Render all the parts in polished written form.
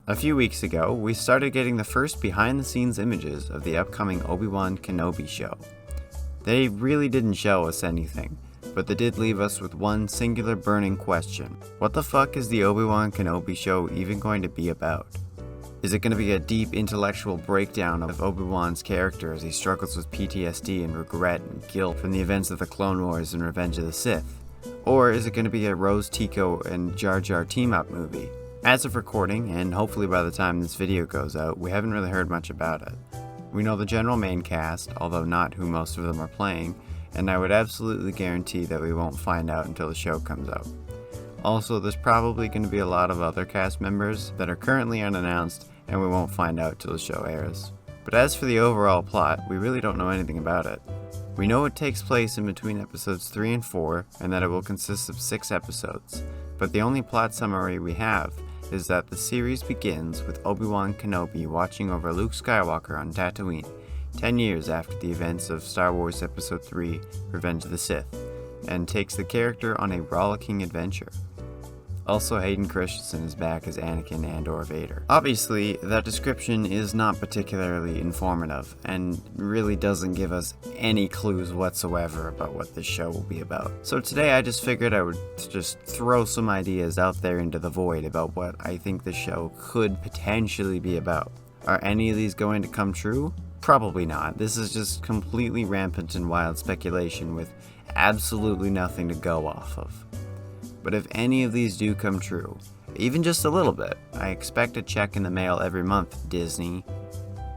A few weeks ago, we started getting the first behind-the-scenes images of the upcoming Obi Wan Kenobi show. They really didn't show us anything, but they did leave us with one singular burning question. What the fuck is the Obi Wan Kenobi show even going to be about? Is it going to be a deep intellectual breakdown of Obi-Wan's character as he struggles with PTSD and regret and guilt from the events of the Clone Wars and Revenge of the Sith? Or is it going to be a Rose Tico and Jar Jar team-up movie? As of recording, and hopefully by the time this video goes out, we haven't really heard much about it. We know the general main cast, although not who most of them are playing, and I would absolutely guarantee that we won't find out until the show comes out. Also, there's probably going to be a lot of other cast members that are currently unannounced, and we won't find out till the show airs. But as for the overall plot, we really don't know anything about it. We know it takes place in between episodes 3 and 4, and that it will consist of 6 episodes, but the only plot summary we have is that the series begins with Obi Wan Kenobi watching over Luke Skywalker on Tatooine, 10 years after the events of Star Wars Episode 3, Revenge of the Sith, and takes the character on a rollicking adventure. Also, Hayden Christensen is back as Anakin and/or Vader. Obviously, that description is not particularly informative, and really doesn't give us any clues whatsoever about what this show will be about. So today I just figured I would just throw some ideas out there into the void about what I think the show could potentially be about. Are any of these going to come true? Probably not. This is just completely rampant and wild speculation with absolutely nothing to go off of. But if any of these do come true, even just a little bit, I expect a check in the mail every month, Disney.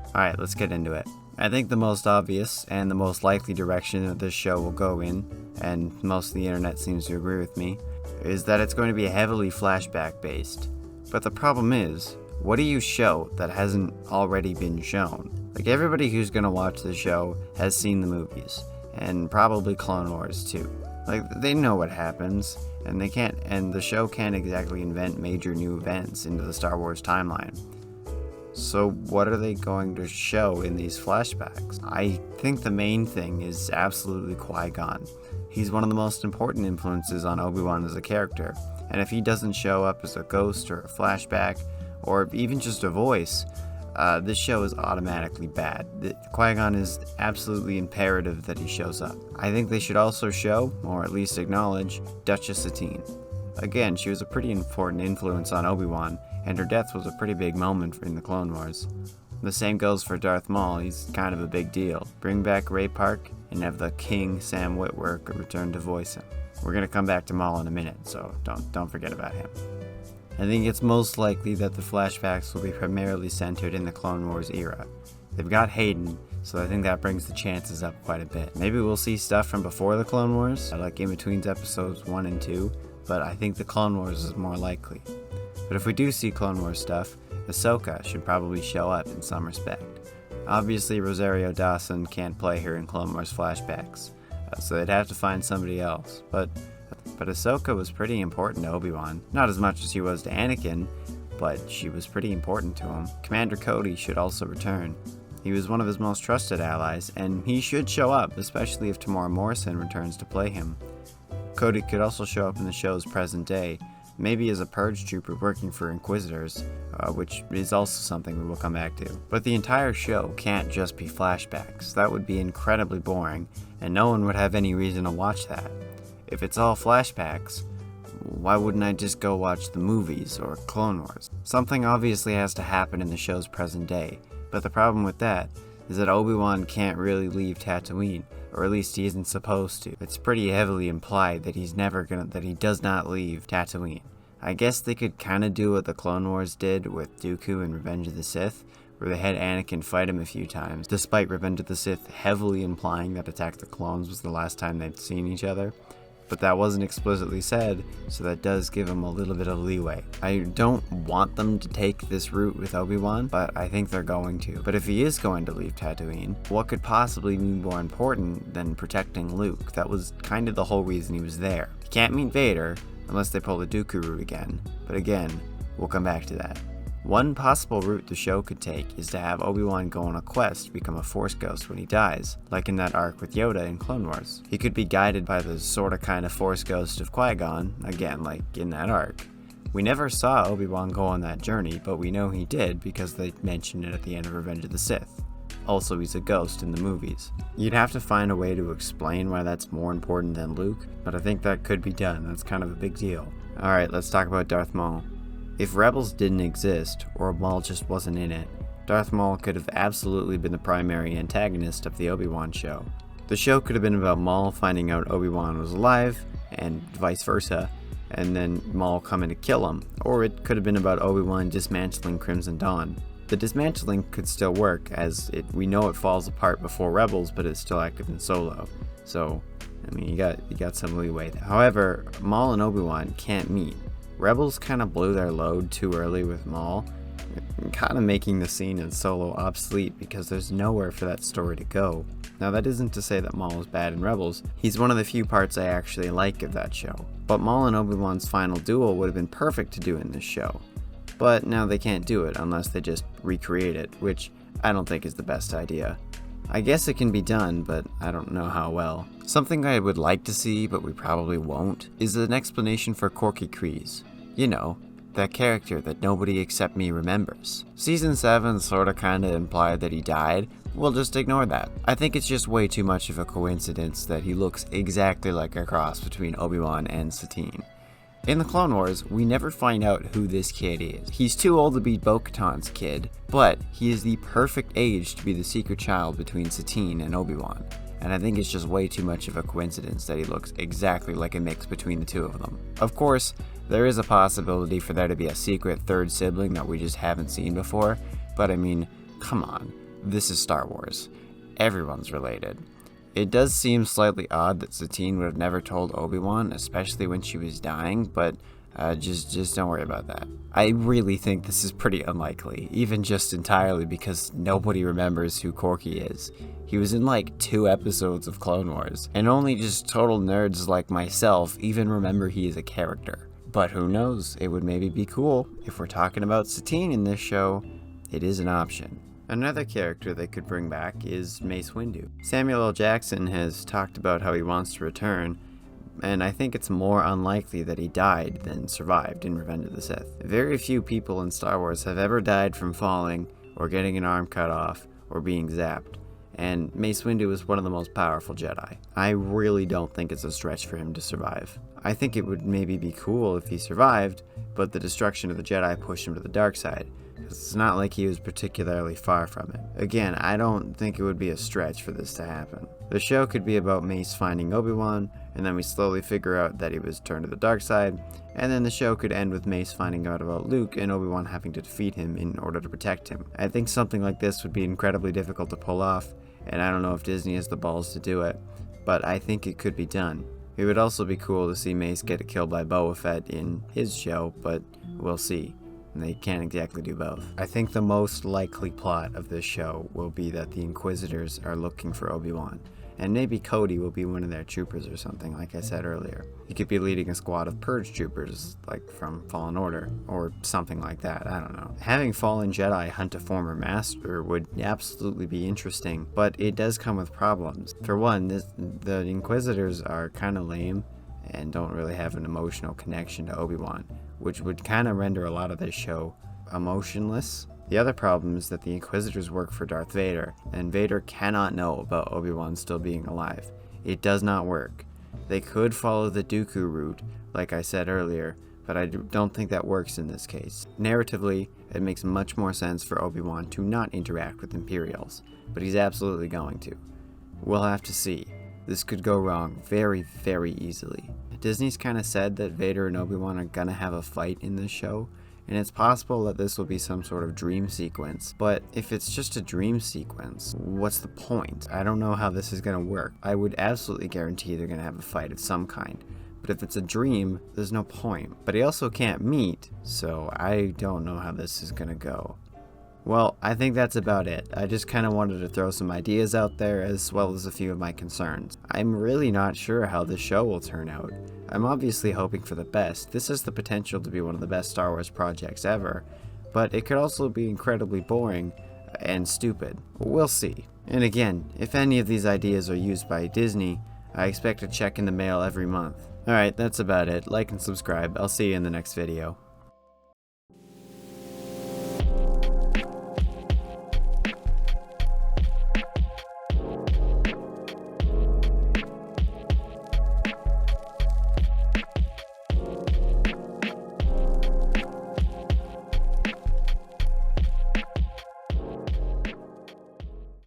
Alright, let's get into it. I think the most obvious and the most likely direction that this show will go in, and most of the internet seems to agree with me, is that it's going to be heavily flashback based. But the problem is, what do you show that hasn't already been shown? Like, everybody who's going to watch the show has seen the movies, and probably Clone Wars too. Like, they know what happens, and the show can't exactly invent major new events into the Star Wars timeline. So what are they going to show in these flashbacks? I think the main thing is absolutely Qui-Gon. He's one of the most important influences on Obi-Wan as a character, and if he doesn't show up as a ghost or a flashback, or even just a voice, this show is automatically bad. Qui-Gon is absolutely imperative that he shows up. I think they should also show, or at least acknowledge, Duchess Satine. Again, she was a pretty important influence on Obi-Wan, and her death was a pretty big moment in the Clone Wars. The same goes for Darth Maul, he's kind of a big deal. Bring back Ray Park, and have the King Sam Witwer return to voice him. We're gonna come back to Maul in a minute, so don't forget about him. I think it's most likely that the flashbacks will be primarily centered in the Clone Wars era. They've got Hayden, so I think that brings the chances up quite a bit. Maybe we'll see stuff from before the Clone Wars, like in between episodes 1 and 2, but I think the Clone Wars is more likely. But if we do see Clone Wars stuff, Ahsoka should probably show up in some respect. Obviously, Rosario Dawson can't play her in Clone Wars flashbacks, so they'd have to find somebody else, but Ahsoka was pretty important to Obi-Wan. Not as much as she was to Anakin, but she was pretty important to him. Commander Cody should also return. He was one of his most trusted allies, and he should show up, especially if Tamora Morrison returns to play him. Cody could also show up in the show's present day, maybe as a purge trooper working for Inquisitors, which is also something we will come back to. But the entire show can't just be flashbacks. That would be incredibly boring, and no one would have any reason to watch that. If it's all flashbacks, why wouldn't I just go watch the movies or Clone Wars? Something obviously has to happen in the show's present day, but the problem with that is that Obi-Wan can't really leave Tatooine, or at least he isn't supposed to. It's pretty heavily implied that that he does not leave Tatooine. I guess they could kinda do what the Clone Wars did with Dooku and Revenge of the Sith, where they had Anakin fight him a few times, despite Revenge of the Sith heavily implying that Attack the Clones was the last time they'd seen each other. But that wasn't explicitly said, so that does give him a little bit of leeway. I don't want them to take this route with Obi-Wan, but I think they're going to. But if he is going to leave Tatooine, what could possibly be more important than protecting Luke? That was kind of the whole reason he was there. He can't meet Vader, unless they pull the Dooku route again. But again, we'll come back to that. One possible route the show could take is to have Obi-Wan go on a quest to become a Force ghost when he dies, like in that arc with Yoda in Clone Wars. He could be guided by the sorta kinda Force ghost of Qui-Gon, again like in that arc, We never saw Obi-Wan go on that journey, but we know he did because they mentioned it at the end of Revenge of the Sith. Also, he's a ghost in the movies. You'd have to find a way to explain why that's more important than Luke, but I think that could be done. That's kind of a big deal. Alright, let's talk about Darth Maul. If Rebels didn't exist, or Maul just wasn't in it, Darth Maul could have absolutely been the primary antagonist of the Obi-Wan show. The show could have been about Maul finding out Obi-Wan was alive, and vice versa, and then Maul coming to kill him, or it could have been about Obi-Wan dismantling Crimson Dawn. The dismantling could still work, as we know it falls apart before Rebels, but it's still active in Solo. So, I mean, you got some leeway there. However, Maul and Obi-Wan can't meet. Rebels kind of blew their load too early with Maul, kind of making the scene in Solo obsolete because there's nowhere for that story to go. Now, that isn't to say that Maul is bad in Rebels. He's one of the few parts I actually like of that show. But Maul and Obi-Wan's final duel would have been perfect to do in this show. But now they can't do it unless they just recreate it, which I don't think is the best idea. I guess it can be done, but I don't know how well. Something I would like to see, but we probably won't, is an explanation for Corky Kryze. You know, that character that nobody except me remembers. Season 7 sorta kinda implied that he died. We'll just ignore that. I think it's just way too much of a coincidence that he looks exactly like a cross between Obi-Wan and Satine. In the Clone Wars, we never find out who this kid is. He's too old to be Bo-Katan's kid, but he is the perfect age to be the secret child between Satine and Obi-Wan. And I think it's just way too much of a coincidence that he looks exactly like a mix between the two of them. Of course, there is a possibility for there to be a secret third sibling that we just haven't seen before, but I mean, come on, this is Star Wars. Everyone's related. It does seem slightly odd that Satine would have never told Obi-Wan, especially when she was dying, but just don't worry about that. I really think this is pretty unlikely, even just entirely because nobody remembers who Corky is. He was in like 2 episodes of Clone Wars, and only just total nerds like myself even remember he is a character. But who knows, it would maybe be cool. If we're talking about Satine in this show, it is an option. Another character they could bring back is Mace Windu. Samuel L. Jackson has talked about how he wants to return, and I think it's more unlikely that he died than survived in Revenge of the Sith. Very few people in Star Wars have ever died from falling, or getting an arm cut off, or being zapped, and Mace Windu is one of the most powerful Jedi. I really don't think it's a stretch for him to survive. I think it would maybe be cool if he survived, but the destruction of the Jedi pushed him to the dark side. It's not like he was particularly far from it. Again, I don't think it would be a stretch for this to happen. The show could be about Mace finding Obi-Wan, and then we slowly figure out that he was turned to the dark side, and then the show could end with Mace finding out about Luke and Obi-Wan having to defeat him in order to protect him. I think something like this would be incredibly difficult to pull off, and I don't know if Disney has the balls to do it, but I think it could be done. It would also be cool to see Mace get killed by Boba Fett in his show, but we'll see. They can't exactly do both. I think the most likely plot of this show will be that the Inquisitors are looking for Obi-Wan, and maybe Cody will be one of their troopers or something, like I said earlier. He could be leading a squad of Purge troopers, like from Fallen Order, or something like that, I don't know. Having fallen Jedi hunt a former master would absolutely be interesting, but it does come with problems. For one, the Inquisitors are kind of lame, and don't really have an emotional connection to Obi-Wan, which would kind of render a lot of this show emotionless. The other problem is that the Inquisitors work for Darth Vader, and Vader cannot know about Obi-Wan still being alive. It does not work. They could follow the Dooku route, like I said earlier, but I don't think that works in this case. Narratively, it makes much more sense for Obi-Wan to not interact with Imperials, but he's absolutely going to. We'll have to see. This could go wrong very, very easily. Disney's kind of said that Vader and Obi-Wan are gonna have a fight in this show, and it's possible that this will be some sort of dream sequence. But if it's just a dream sequence, what's the point? I don't know how this is gonna work. I would absolutely guarantee they're gonna have a fight of some kind. But if it's a dream, there's no point. But he also can't meet, so I don't know how this is gonna go. Well, I think that's about it. I just kind of wanted to throw some ideas out there as well as a few of my concerns. I'm really not sure how this show will turn out. I'm obviously hoping for the best. This has the potential to be one of the best Star Wars projects ever, but it could also be incredibly boring and stupid. We'll see. And again, if any of these ideas are used by Disney, I expect a check in the mail every month. Alright, that's about it. Like and subscribe. I'll see you in the next video.